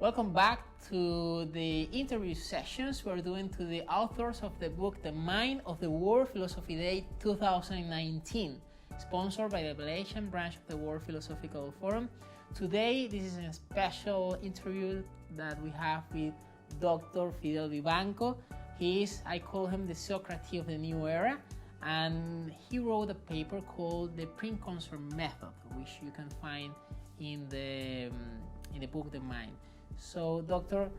Welcome back to the interview sessions we're doing to the authors of the book The Mind of the World Philosophy Day 2019, sponsored by the Malaysian branch of the World Philosophical Forum. Today, this is a special interview that we have with Dr. Fidel Vivanco. I call him the Socrates of the new era, and he wrote a paper called The Precursor Method, which you can find in the book The Mind. So, Doctor,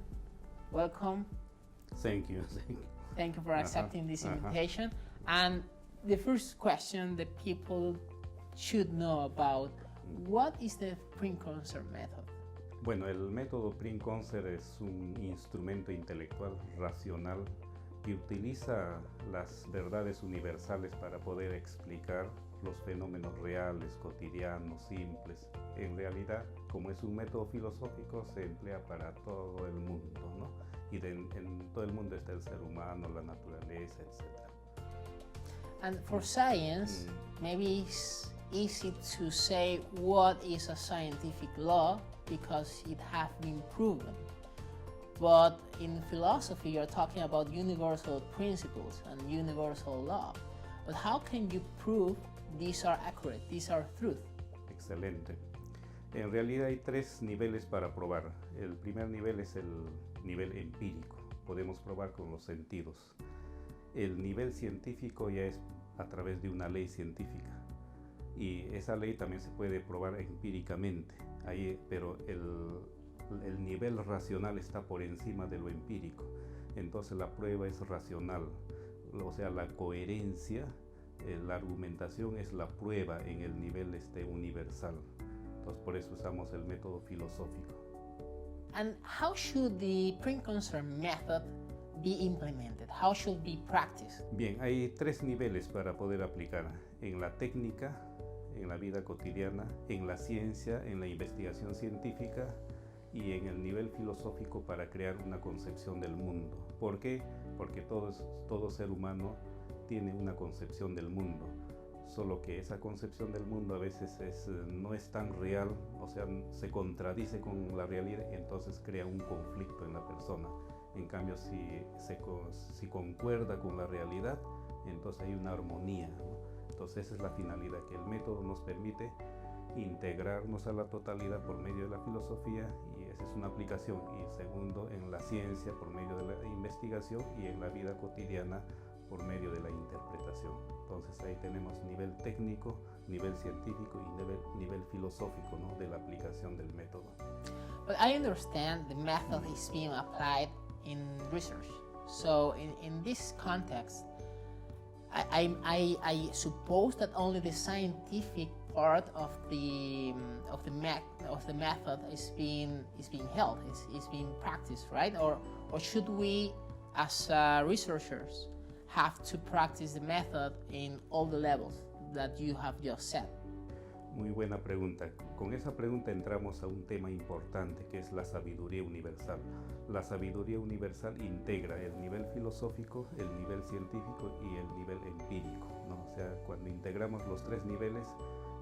welcome. Thank you. Thank you for accepting this invitation. And the first question that people should know about, what is the Precursor Method? Bueno, el método Precursor es un instrumento intelectual racional que utiliza las verdades universales para poder explicar los fenómenos reales, cotidianos, simples. En realidad, como es un método filosófico, se emplea para todo el mundo, ¿no? Y en todo el mundo está el ser humano, la naturaleza, etc. And for science, maybe it's easy to say what is a scientific law because it has been proven. But in philosophy, you're talking about universal principles and universal law. But how can you prove these are accurate, these are truth? Excelente. En realidad hay tres niveles para probar. El primer nivel es el nivel empírico. Podemos probar con los sentidos. El nivel científico ya es a través de una ley científica. Y esa ley también se puede probar empíricamente. Pero el nivel racional está por encima de lo empírico. Entonces la prueba es racional. O sea, la coherencia, la argumentación es la prueba en el nivel universal. Entonces por eso usamos el método filosófico. And how should the Precursor Method be implemented? How should be practiced? Bien, hay tres niveles para poder aplicar: en la técnica, en la vida cotidiana, en la ciencia, en la investigación científica y en el nivel filosófico para crear una concepción del mundo. ¿Por qué? Porque todo ser humano tiene una concepción del mundo, solo que esa concepción del mundo a veces no es tan real, o sea, se contradice con la realidad y entonces crea un conflicto en la persona. En cambio, si concuerda con la realidad, entonces hay una armonía, ¿no? Entonces esa es la finalidad, que el método nos permite integrarnos a la totalidad por medio de la filosofía, y esa es una aplicación. Y segundo, en la ciencia por medio de la investigación, y en la vida cotidiana por medio de la interpretación. Entonces ahí tenemos nivel técnico, nivel científico y nivel filosófico, ¿no?, de la aplicación del método. But I understand the method is being applied in research. So in this context, I suppose that only the scientific part of the method is being held, is being practiced, right? Or should we, as researchers, have to practice the method in all the levels that you have just said? Muy buena pregunta. Con esa pregunta entramos a un tema importante, que es la sabiduría universal. La sabiduría universal integra el nivel filosófico, el nivel científico y el nivel empírico, ¿no? O sea, cuando integramos los tres niveles,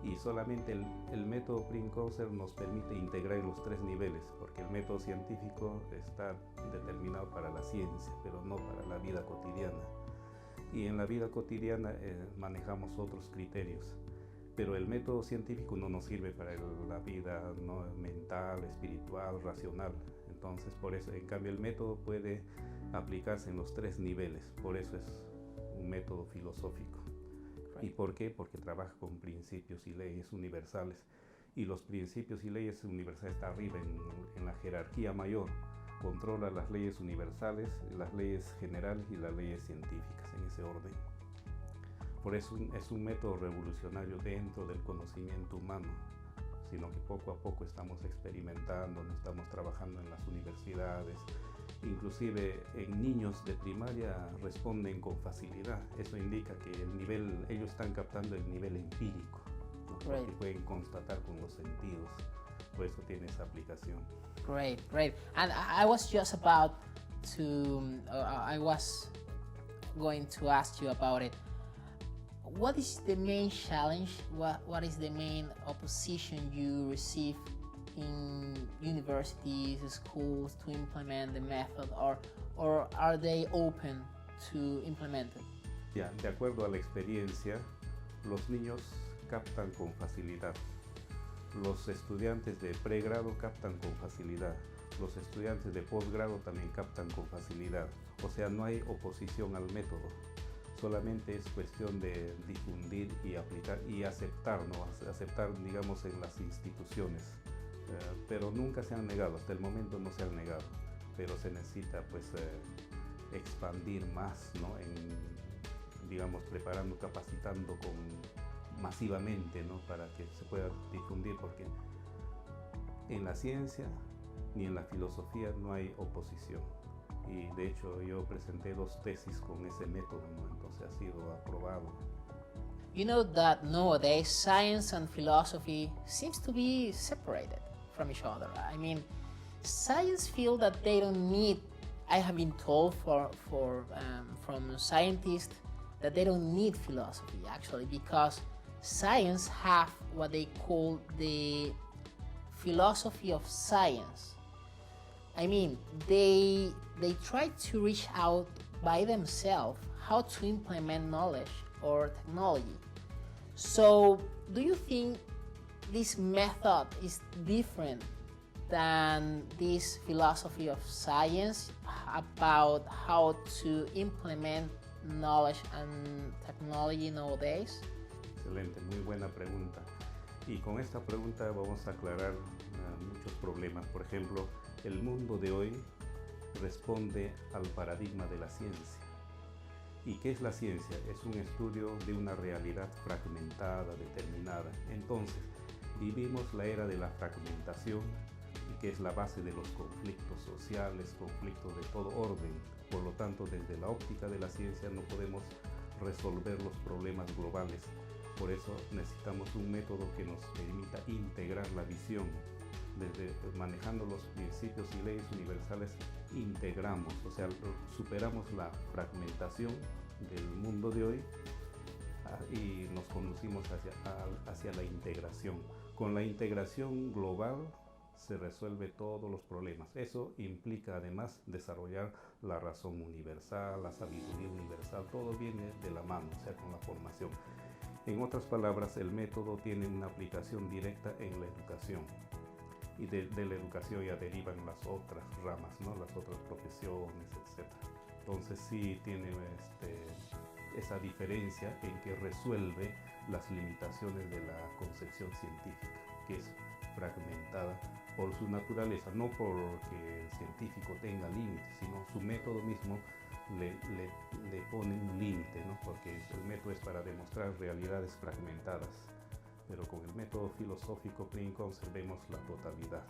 y solamente el método Precursor nos permite integrar los tres niveles, porque el método científico está determinado para la ciencia, pero no para la vida cotidiana. Y en la vida cotidiana manejamos otros criterios. Pero el método científico no nos sirve para la vida, ¿no?, mental, espiritual, racional. Entonces, por eso, en cambio, el método puede aplicarse en los tres niveles. Por eso es un método filosófico. ¿Y por qué? Porque trabaja con principios y leyes universales. Y los principios y leyes universales están arriba en la jerarquía mayor. Controla las leyes universales, las leyes generales y las leyes científicas, en ese orden. Por eso es un método revolucionario dentro del conocimiento humano, sino que poco a poco estamos experimentando, estamos trabajando en las universidades, inclusive en niños de primaria responden con facilidad. Eso indica que ellos están captando el nivel empírico, ¿no? Porque pueden constatar con los sentidos, por eso tiene esa aplicación. Great. And I was just about to, I was going to ask you about it. What is the main challenge? What is the main opposition you receive asking universities, schools to implement the method, or are they open to implement it? Ya, de acuerdo a la experiencia, los niños captan con facilidad. Los estudiantes de pregrado captan con facilidad. Los estudiantes de posgrado también captan con facilidad. O sea, no hay oposición al método. Solamente es cuestión de difundir y aplicar y aceptar, ¿no? Aceptar, digamos, en las instituciones. Pero nunca se han negado, hasta el momento no se han negado. Pero se necesita, pues, expandir más, ¿no? Digamos, preparando, capacitando masivamente, ¿no? Para que se pueda difundir, porque en la ciencia ni en la filosofía no hay oposición. Y de hecho yo presenté 2 tesis con ese método, ¿no? Entonces ha sido aprobado. You know that nowadays science and philosophy seems to be separated from each other. I mean, science feel that they don't need, I have been told from scientists that they don't need philosophy actually, because science have what they call the philosophy of science. I mean, they try to reach out by themselves how to implement knowledge or technology. So, do you think this method is different than this philosophy of science about how to implement knowledge and technology nowadays? Excelente, muy buena pregunta. Y con esta pregunta vamos a aclarar muchos problemas. Por ejemplo, el mundo de hoy responde al paradigma de la ciencia. ¿Y qué es la ciencia? Es un estudio de una realidad fragmentada, determinada. Entonces, vivimos la era de la fragmentación, que es la base de los conflictos sociales, conflictos de todo orden. Por lo tanto, desde la óptica de la ciencia no podemos resolver los problemas globales. Por eso necesitamos un método que nos permita integrar la visión. Desde manejando los principios y leyes universales, integramos, o sea, superamos la fragmentación del mundo de hoy y nos conducimos hacia la integración. Con la integración global se resuelve todos los problemas. Eso implica además desarrollar la razón universal, la sabiduría universal, todo viene de la mano, o sea, con la formación. En otras palabras, el método tiene una aplicación directa en la educación. Y de la educación ya derivan las otras ramas, ¿no? Las otras profesiones, etc. Entonces sí tiene esa diferencia en que resuelve las limitaciones de la concepción científica, que es fragmentada por su naturaleza, no porque el científico tenga límites, sino su método mismo le pone un límite, ¿no? Porque el método es para demostrar realidades fragmentadas. Pero con el método filosófico conservemos la totalidad,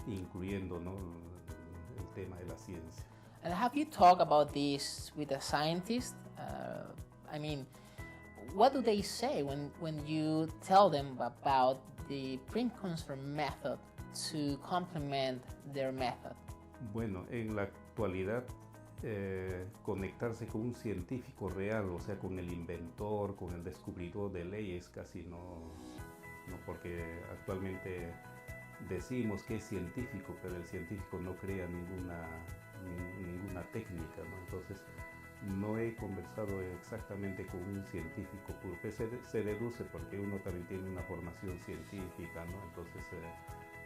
incluyendo, ¿no?, el tema de la ciencia. And have you talked about this with a scientist? I mean, what do they say when you tell them about the Prince-Consort method to complement their method? Bueno, en la actualidad conectarse con un científico real, o sea, con el inventor, con el descubridor de leyes, casi no, porque actualmente decimos que es científico, pero el científico no crea ninguna técnica, ¿no? Entonces, no he conversado exactamente con un científico puro, que se deduce porque uno también tiene una formación científica, ¿no? Entonces,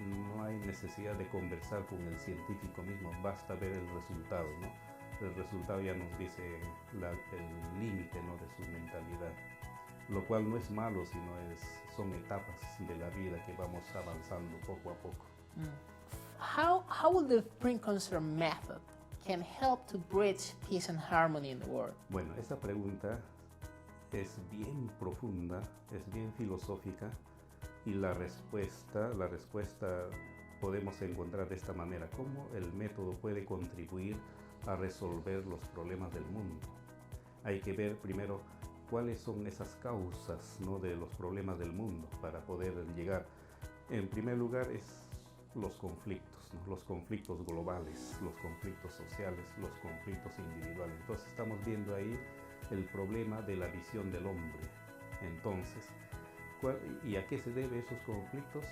no hay necesidad de conversar con el científico mismo, basta ver el resultado, ¿no? El resultado ya nos dice el límite, ¿no?, de su mentalidad, lo cual no es malo, sino son etapas de la vida que vamos avanzando poco a poco. How will the Prince-Consort method can help to bridge peace and harmony in the world? Bueno, esta pregunta es bien profunda, es bien filosófica, y la respuesta podemos encontrar de esta manera: cómo el método puede contribuir a resolver los problemas del mundo. Hay que ver primero cuáles son esas causas, ¿no?, de los problemas del mundo para poder llegar. En primer lugar es los conflictos, ¿no?, los conflictos globales, los conflictos sociales, los conflictos individuales. Entonces estamos viendo ahí el problema de la visión del hombre. Entonces, ¿y a qué se debe esos conflictos?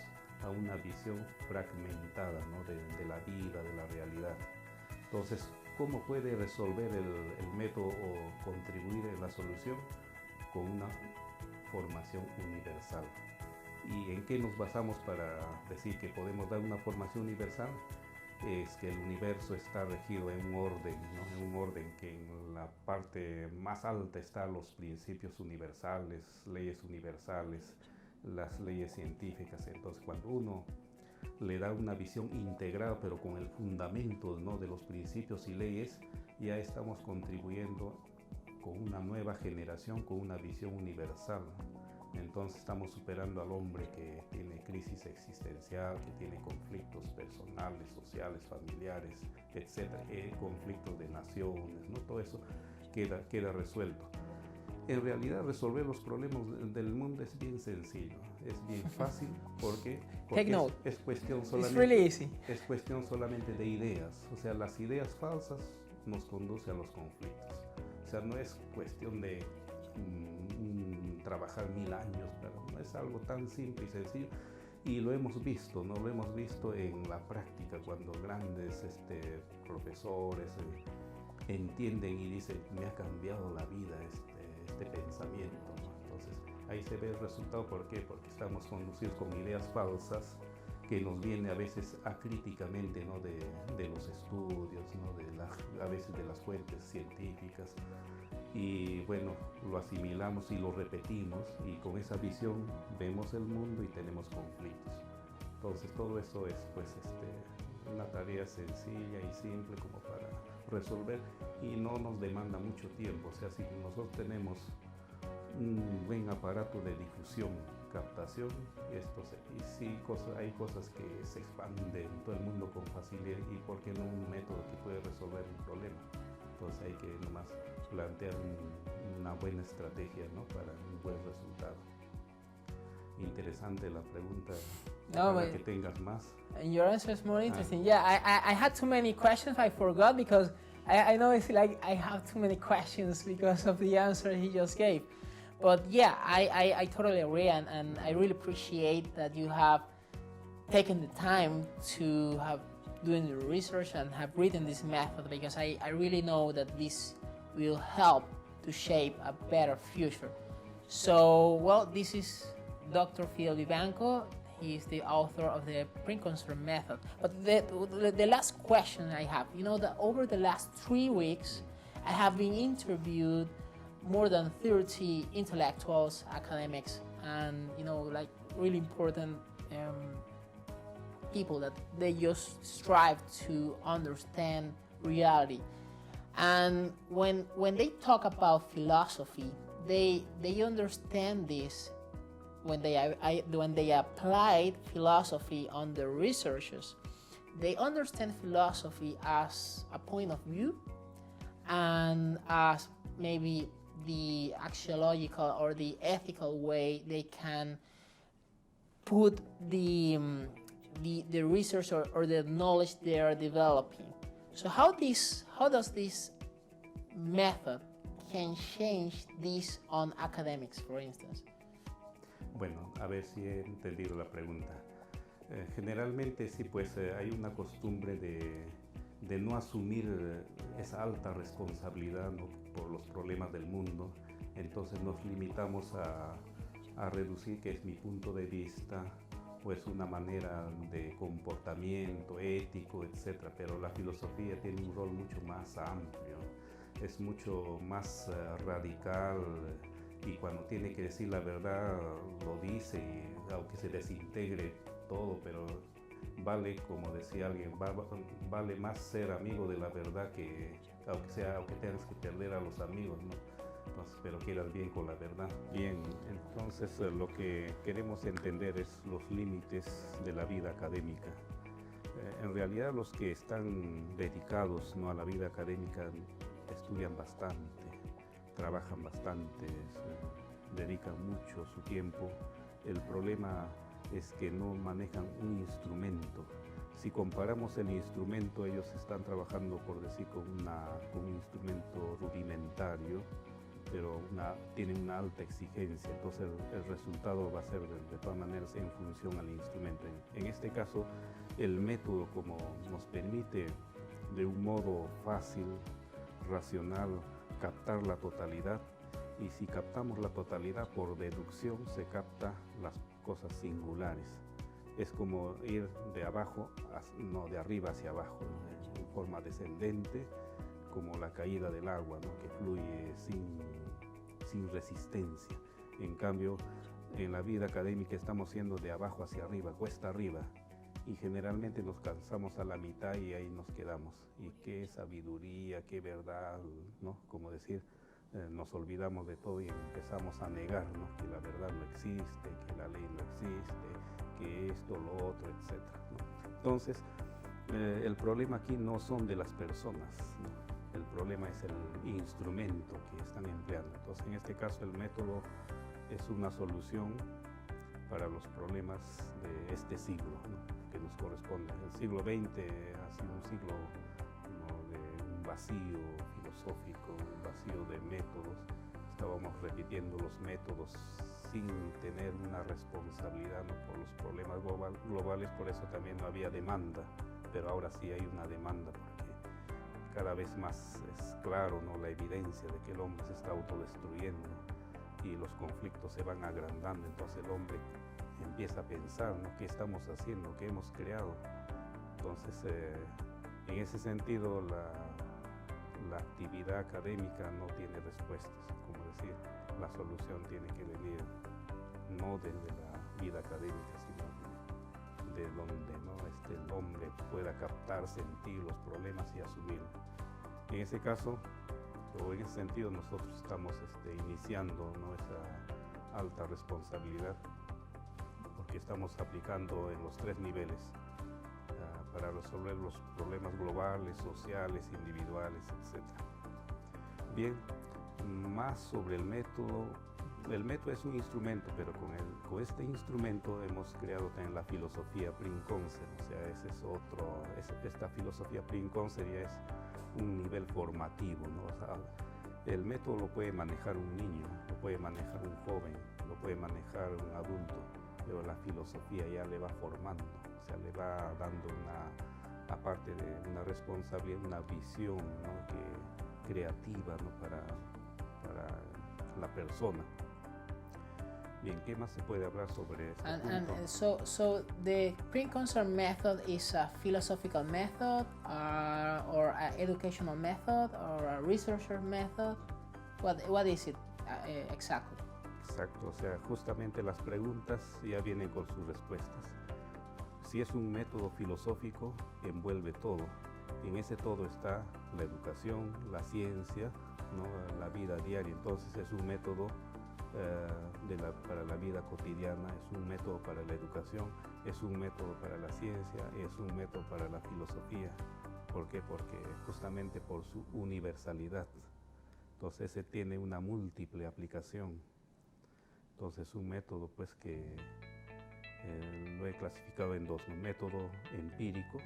a una visión fragmentada, ¿no? de la vida, de la realidad. Entonces, ¿cómo puede resolver el método o contribuir en la solución? Con una formación universal. ¿Y en qué nos basamos para decir que podemos dar una formación universal? Es que el universo está regido en un orden, ¿no? En un orden que en la parte más alta están los principios universales, leyes universales, las leyes científicas. Entonces, cuando uno le da una visión integrada, pero con el fundamento, ¿no? de los principios y leyes, ya estamos contribuyendo con una nueva generación, con una visión universal. Entonces estamos superando al hombre que tiene crisis existencial, que tiene conflictos personales, sociales, familiares, etcétera, conflictos de naciones, ¿no? Todo eso queda resuelto. En realidad resolver los problemas del mundo es bien sencillo, es bien fácil porque es cuestión solamente de ideas. O sea, las ideas falsas nos conducen a los conflictos. O sea, no es cuestión de trabajar 1000 años, pero no es algo tan simple y sencillo. Y lo hemos visto, ¿no? Lo hemos visto en la práctica cuando grandes profesores entienden y dicen, me ha cambiado la vida este pensamiento, ¿no? Entonces ahí se ve el resultado. ¿Por qué? Porque estamos conducidos con ideas falsas que nos viene a veces acríticamente, ¿no? de los estudios, ¿no? A veces de las fuentes científicas, y bueno, lo asimilamos y lo repetimos, y con esa visión vemos el mundo y tenemos conflictos. Entonces todo eso es pues una tarea sencilla y simple como para resolver, y no nos demanda mucho tiempo. O sea, si nosotros tenemos un buen aparato de difusión, captación, y sí, hay cosas que se expanden en todo el mundo con facilidad, y por qué no un método que puede resolver un problema. Entonces hay que nomás plantear una buena estrategia, ¿no? Para un buen resultado. Interesante la pregunta. Para que tengas más. And your answer is more interesting. Yeah, I had too many questions. I forgot because I know it's like I have too many questions because of the answer he just gave. But yeah, I totally agree, and I really appreciate that you have taken the time to have doing the research and have written this method, because I really know that this will help to shape a better future. So, well, this is Dr. Fidel Vivanco. He is the author of the Precursor method. But the last question I have, you know, that over the last 3 weeks, I have been interviewed more than 30 intellectuals, academics, and, you know, like really important people that they just strive to understand reality. And when they talk about philosophy, they understand this when they applied philosophy on the researchers. They understand philosophy as a point of view and as maybe the axiological or the ethical way they can put the research or the knowledge they are developing. So how does this method can change this on academics, for instance? Bueno, a ver si he entendido la pregunta. Generalmente sí, pues hay una costumbre de no asumir esa alta responsabilidad, ¿no? Por los problemas del mundo. Entonces nos limitamos a reducir que es mi punto de vista, o es una manera de comportamiento ético, etc. Pero la filosofía tiene un rol mucho más amplio, es mucho más radical, y cuando tiene que decir la verdad lo dice, y aunque se desintegre todo, pero vale, como decía alguien, vale más ser amigo de la verdad que aunque tengas que perder a los amigos, ¿no? Entonces, pero quedas bien con la verdad. Bien, entonces lo que queremos entender es los límites de la vida académica. En realidad los que están dedicados, ¿no? a la vida académica estudian bastante, trabajan bastante, dedican mucho su tiempo. El problema es que no manejan un instrumento. Si comparamos el instrumento, ellos están trabajando, por decir, con un instrumento rudimentario, pero tienen una alta exigencia, entonces el resultado va a ser de todas maneras en función al instrumento. En este caso, el método como nos permite de un modo fácil, racional, captar la totalidad, y si captamos la totalidad por deducción se capta las cosas singulares. Es como ir de abajo, no de arriba hacia abajo, ¿no? En forma descendente, como la caída del agua, ¿no? Que fluye sin resistencia. En cambio, en la vida académica estamos yendo de abajo hacia arriba, cuesta arriba, y generalmente nos cansamos a la mitad y ahí nos quedamos. Y qué sabiduría, qué verdad, ¿no? Como decir, nos olvidamos de todo y empezamos a negar, ¿no? Que la verdad no existe, que la ley no existe, que esto, lo otro, etc., ¿no? Entonces, el problema aquí no son de las personas, ¿no? El problema es el instrumento que están empleando. Entonces, en este caso, el método es una solución para los problemas de este siglo, ¿no? Que nos corresponde. El siglo XX ha sido un siglo, ¿no? De un vacío filosófico, un vacío de métodos. Estábamos repitiendo los métodos sin tener una responsabilidad, ¿no? Por los problemas globales, por eso también no había demanda, pero ahora sí hay una demanda porque cada vez más es claro, ¿no? La evidencia de que el hombre se está autodestruyendo y los conflictos se van agrandando, entonces el hombre empieza a pensar, ¿no? ¿Qué estamos haciendo? ¿Qué hemos creado? Entonces, en ese sentido, la actividad académica no tiene respuestas, como decir, la solución tiene que venir no desde la vida académica, sino de donde, ¿no? El hombre pueda captar, sentir los problemas y asumirlos. En ese caso, o en ese sentido, nosotros estamos iniciando, ¿no? Esa alta responsabilidad, porque estamos aplicando en los 3 niveles para resolver los problemas globales, sociales, individuales, etc. Bien, más sobre el método. El método es un instrumento, pero con este instrumento hemos creado también la filosofía Prinz-Consel. O sea, esta filosofía Prinz-Consel ya es un nivel formativo, ¿no? O sea, el método lo puede manejar un niño, lo puede manejar un joven, lo puede manejar un adulto, pero la filosofía ya le va formando, o sea, le va dando aparte de una responsabilidad, una visión, ¿no? Creativa, ¿no? para la persona. Bien, ¿qué más se puede hablar sobre este punto? And so the Prinz-Consel method is a philosophical method, or an educational method, or a researcher method. What is it exactly? Exacto, o sea, justamente las preguntas ya vienen con sus respuestas. Si es un método filosófico, envuelve todo. En ese todo está la educación, la ciencia, ¿no? La vida diaria. Entonces es un método para la vida cotidiana, es un método para la educación, es un método para la ciencia, es un método para la filosofía. ¿Por qué? Porque justamente por su universalidad. Entonces ese tiene una múltiple aplicación. Entonces un método pues que lo he clasificado en 2, ¿no? Método empírico,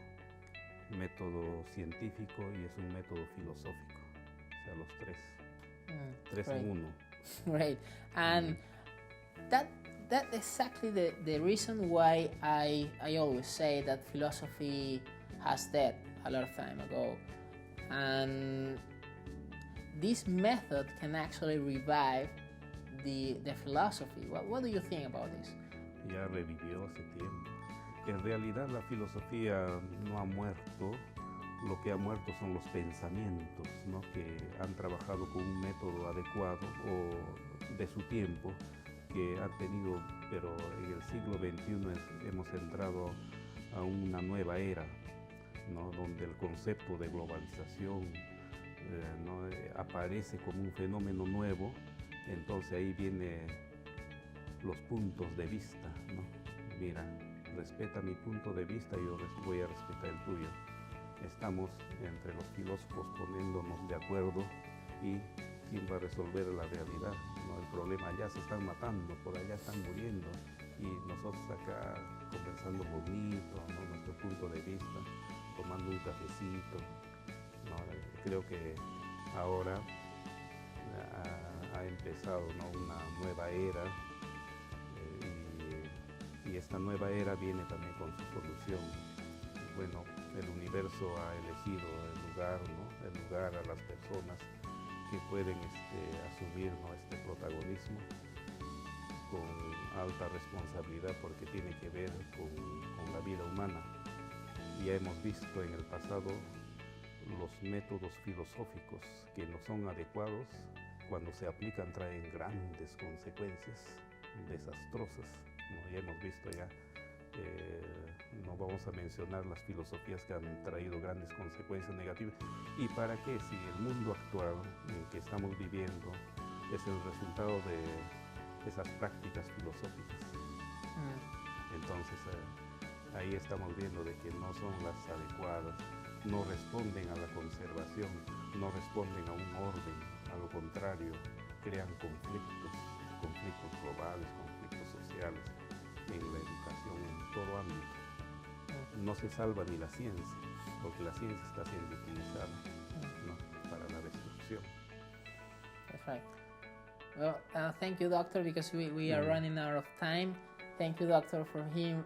método científico y es un método filosófico. O sea, los 3 en uno. Great. And that exactly the reason why I always say that philosophy has died a lot of time ago, and this method can actually revive the philosophy. What do you think about this? Ya revivió hace tiempo. En realidad la filosofía no ha muerto. Lo que ha muerto son los pensamientos, ¿no? Que han trabajado con un método adecuado o de su tiempo, que han tenido, pero en el siglo XXI hemos entrado a una nueva era, ¿no? Donde el concepto de globalización ¿no? Aparece como un fenómeno nuevo. Entonces ahí vienen los puntos de vista, ¿no? Mira, respeta mi punto de vista, yo voy a respetar el tuyo. Estamos entre los filósofos poniéndonos de acuerdo y quién va a resolver la realidad, ¿no? El problema, allá se están matando, por allá están muriendo y nosotros acá conversando bonito, ¿no? Nuestro punto de vista, tomando un cafecito, ¿no? Creo que ahora ha empezado, ¿no?, una nueva era, y esta nueva era viene también con su solución. Bueno, el universo ha elegido el lugar, ¿no?, el lugar a las personas que pueden asumir, ¿no?, este protagonismo con alta responsabilidad, porque tiene que ver con la vida humana. Ya hemos visto en el pasado los métodos filosóficos que no son adecuados, cuando se aplican traen grandes consecuencias desastrosas, ¿no? Ya hemos visto ya, no vamos a mencionar las filosofías que han traído grandes consecuencias negativas. ¿Y para qué? Si el mundo actual en que estamos viviendo es el resultado de esas prácticas filosóficas. Entonces ahí estamos viendo de que no son las adecuadas, no responden a la conservación, no responden a un orden, a lo contrario, crean conflictos globales, conflictos sociales en la educación, en todo ámbito. No se salva ni la ciencia, porque la ciencia está siendo utilizada, ¿no?, para la destrucción. That's right. Well, thank you, Doctor, because we are running out of time. Thank you, Doctor, for being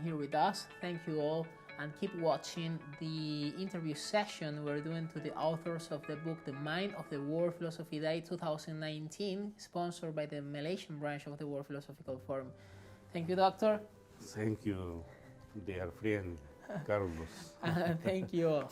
here with us. Thank you all, and keep watching the interview session we're doing to the authors of the book The Mind of the World Philosophy Day 2019, sponsored by the Malaysian branch of the World Philosophical Forum. Thank you, Doctor. Thank you, dear friend Carlos. Thank you all.